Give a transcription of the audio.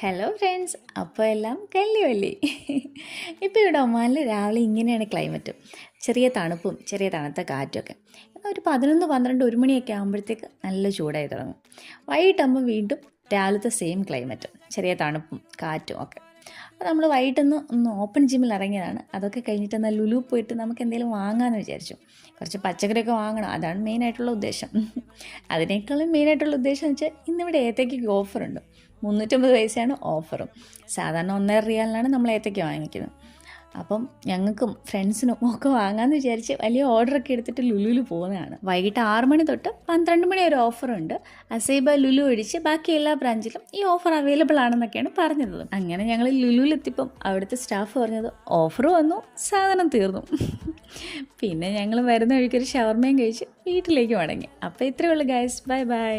Hello friends, അപ്പോൾ എല്ലാം കല്ലുവല്ലി. ഇപ്പോൾ ഇവിടെ ഒമാനിൽ രാവിലെ ഇങ്ങനെയാണ് ക്ലൈമറ്റ്. ചെറിയ തണുപ്പും ചെറിയ തണുത്ത കാറ്റുമൊക്കെ. ഒരു 11, 12, 1 മണിയൊക്കെ ആകുമ്പോഴത്തേക്ക് നല്ല ചൂടായി തുടങ്ങും. വൈകിട്ടാകുമ്പോൾ വീണ്ടും രാവിലത്തെ സെയിം ക്ലൈമറ്റ്, ചെറിയ തണുപ്പും കാറ്റും ഒക്കെ. അപ്പോൾ നമ്മൾ വൈകിട്ടൊന്ന് ഓപ്പൺ ജിമ്മിൽ ഇറങ്ങിയതാണ്. അതൊക്കെ കഴിഞ്ഞിട്ട് എന്നാൽ ലുലു പോയിട്ട് നമുക്ക് എന്തെങ്കിലും വാങ്ങാമെന്ന് വിചാരിച്ചു. കുറച്ച് പച്ചക്കറിയൊക്കെ വാങ്ങണം, അതാണ് മെയിനായിട്ടുള്ള ഉദ്ദേശം. അതിനേക്കാളും മെയിനായിട്ടുള്ള ഉദ്ദേശം എന്ന് വെച്ചാൽ ഇന്നിവിടെ ഏത്തയ്ക്ക് ഓഫറുണ്ട്. 350 പൈസയാണ് ഓഫറും. സാധാരണ 1.5 റിയാലിനാണ് നമ്മൾ ഏത്തയ്ക്ക വാങ്ങിക്കുന്നത്. അപ്പം ഞങ്ങൾക്കും ഫ്രണ്ട്സിനും ഒക്കെ വാങ്ങാമെന്ന് വിചാരിച്ച് വലിയ ഓർഡറൊക്കെ എടുത്തിട്ട് ലുലുവിൽ പോകുന്നതാണ്. വൈകിട്ട് 6 മണി തൊട്ട് 12 മണി വരെ ഓഫറുണ്ട്. അസൈബ ലുലു ഒഴിച്ച് ബാക്കി എല്ലാ ബ്രാഞ്ചിലും ഈ ഓഫർ അവൈലബിൾ ആണെന്നൊക്കെയാണ് പറഞ്ഞത്. അങ്ങനെ ഞങ്ങൾ ലുലുവിലെത്തിയപ്പം അവിടുത്തെ സ്റ്റാഫ് പറഞ്ഞത് ഓഫർ വന്നു, സാധനം തീർന്നു. പിന്നെ ഞങ്ങൾ വരുന്ന വഴിക്കൊരു ഷവർമയും കഴിച്ച് വീട്ടിലേക്ക് മടങ്ങി. അപ്പോൾ ഇത്രയേ ഉള്ളൂ ഗൈസ്, ബൈ ബൈ.